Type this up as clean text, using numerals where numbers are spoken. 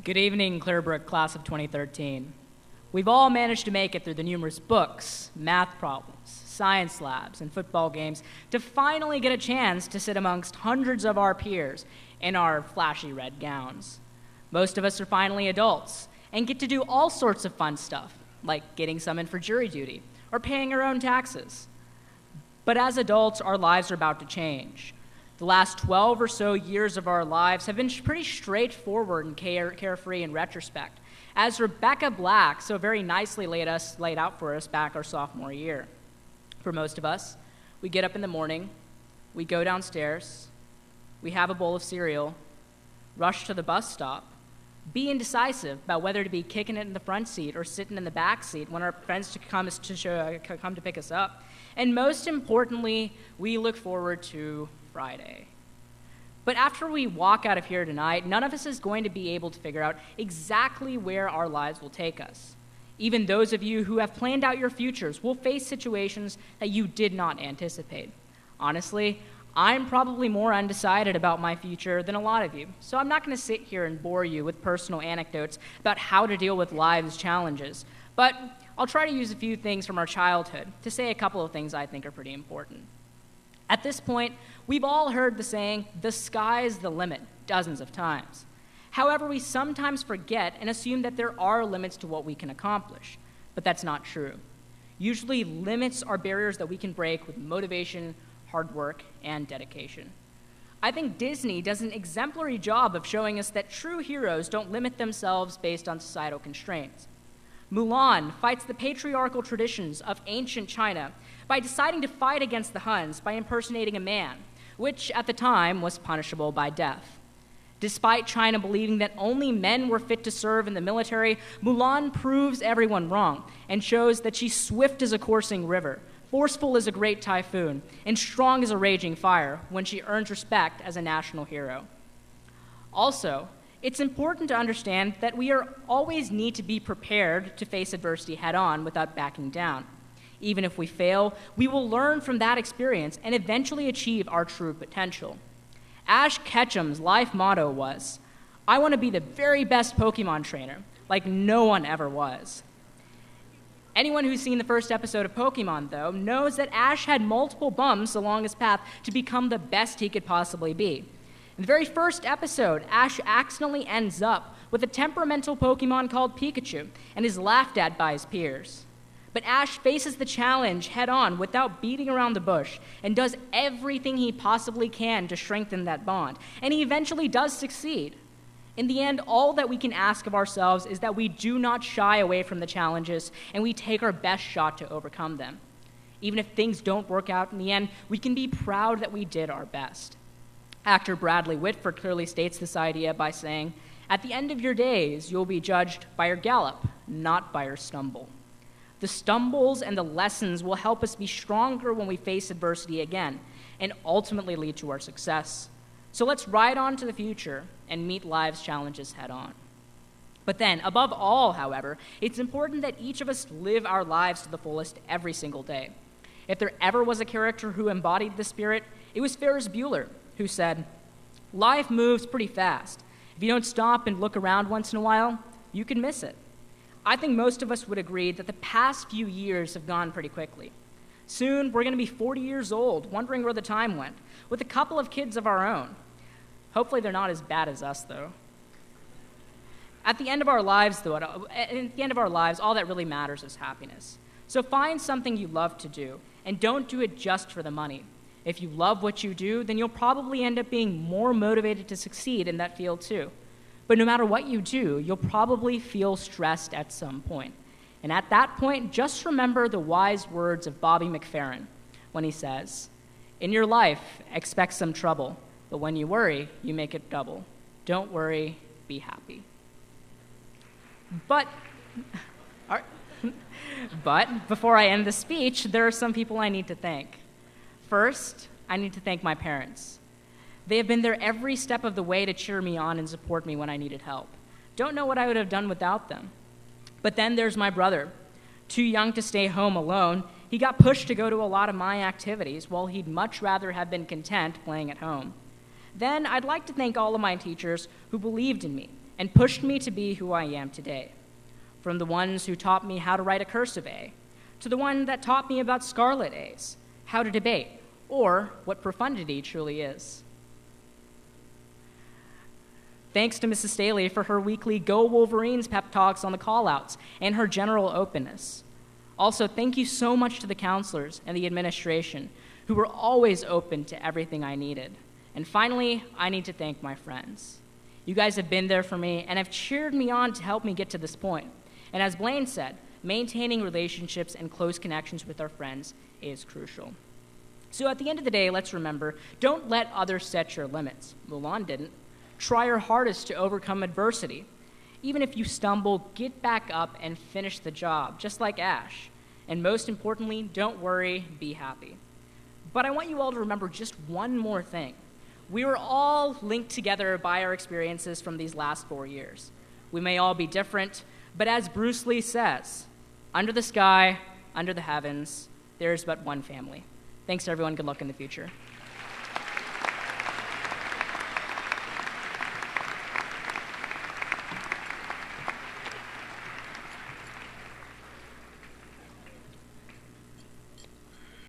Good evening, Clearbrook class of 2013. We've all managed to make it through the numerous books, math problems, science labs, and football games to finally get a chance to sit amongst hundreds of our peers in our flashy red gowns. Most of us are finally adults and get to do all sorts of fun stuff, like getting summoned for jury duty or paying our own taxes. But as adults, our lives are about to change. The last 12 or so years of our lives have been pretty straightforward and carefree in retrospect, as Rebecca Black so very nicely laid out for us back our sophomore year. For most of us, we get up in the morning, we go downstairs, we have a bowl of cereal, rush to the bus stop, be indecisive about whether to be kicking it in the front seat or sitting in the back seat when our friends come to pick us up, and most importantly, we look forward to Friday. But after we walk out of here tonight, none of us is going to be able to figure out exactly where our lives will take us. Even those of you who have planned out your futures will face situations that you did not anticipate. Honestly, I'm probably more undecided about my future than a lot of you, so I'm not going to sit here and bore you with personal anecdotes about how to deal with life's challenges, but I'll try to use a few things from our childhood to say a couple of things I think are pretty important. At this point, we've all heard the saying, "the sky's the limit," dozens of times. However, we sometimes forget and assume that there are limits to what we can accomplish, but that's not true. Usually, limits are barriers that we can break with motivation, hard work, and dedication. I think Disney does an exemplary job of showing us that true heroes don't limit themselves based on societal constraints. Mulan fights the patriarchal traditions of ancient China by deciding to fight against the Huns by impersonating a man, which at the time was punishable by death. Despite China believing that only men were fit to serve in the military, Mulan proves everyone wrong and shows that she's swift as a coursing river, forceful as a great typhoon, and strong as a raging fire when she earns respect as a national hero. Also, it's important to understand that we always need to be prepared to face adversity head-on without backing down. Even if we fail, we will learn from that experience and eventually achieve our true potential. Ash Ketchum's life motto was, "I want to be the very best Pokemon trainer, like no one ever was." Anyone who's seen the first episode of Pokemon, though, knows that Ash had multiple bumps along his path to become the best he could possibly be. In the very first episode, Ash accidentally ends up with a temperamental Pokemon called Pikachu and is laughed at by his peers. But Ash faces the challenge head-on without beating around the bush and does everything he possibly can to strengthen that bond, and he eventually does succeed. In the end, all that we can ask of ourselves is that we do not shy away from the challenges and we take our best shot to overcome them. Even if things don't work out in the end, we can be proud that we did our best. Actor Bradley Whitford clearly states this idea by saying, "At the end of your days, you'll be judged by your gallop, not by your stumble." The stumbles and the lessons will help us be stronger when we face adversity again and ultimately lead to our success. So let's ride on to the future and meet life's challenges head on. But then, above all, however, it's important that each of us live our lives to the fullest every single day. If there ever was a character who embodied the spirit, it was Ferris Bueller, who said, "Life moves pretty fast. If you don't stop and look around once in a while, you can miss it." I think most of us would agree that the past few years have gone pretty quickly. Soon, we're going to be 40 years old, wondering where the time went, with a couple of kids of our own. Hopefully they're not as bad as us, though. At the end of our lives, all that really matters is happiness. So find something you love to do, and don't do it just for the money. If you love what you do, then you'll probably end up being more motivated to succeed in that field too. But no matter what you do, you'll probably feel stressed at some point. And at that point, just remember the wise words of Bobby McFerrin when he says, "In your life, expect some trouble, but when you worry, you make it double. Don't worry, be happy." But before I end the speech, there are some people I need to thank. First, I need to thank my parents. They have been there every step of the way to cheer me on and support me when I needed help. Don't know what I would have done without them. But then there's my brother. Too young to stay home alone, he got pushed to go to a lot of my activities while he'd much rather have been content playing at home. Then I'd like to thank all of my teachers who believed in me and pushed me to be who I am today. From the ones who taught me how to write a cursive A, to the one that taught me about scarlet A's, how to debate, or what profundity truly is. Thanks to Mrs. Staley for her weekly Go Wolverines pep talks on the call-outs and her general openness. Also, thank you so much to the counselors and the administration who were always open to everything I needed. And finally, I need to thank my friends. You guys have been there for me and have cheered me on to help me get to this point. And as Blaine said, maintaining relationships and close connections with our friends is crucial. So at the end of the day, let's remember, don't let others set your limits. Mulan didn't. Try your hardest to overcome adversity. Even if you stumble, get back up and finish the job, just like Ash. And most importantly, don't worry, be happy. But I want you all to remember just one more thing. We were all linked together by our experiences from these last 4 years. We may all be different, but as Bruce Lee says, under the sky, under the heavens, there is but one family. Thanks, everyone. Good luck in the future.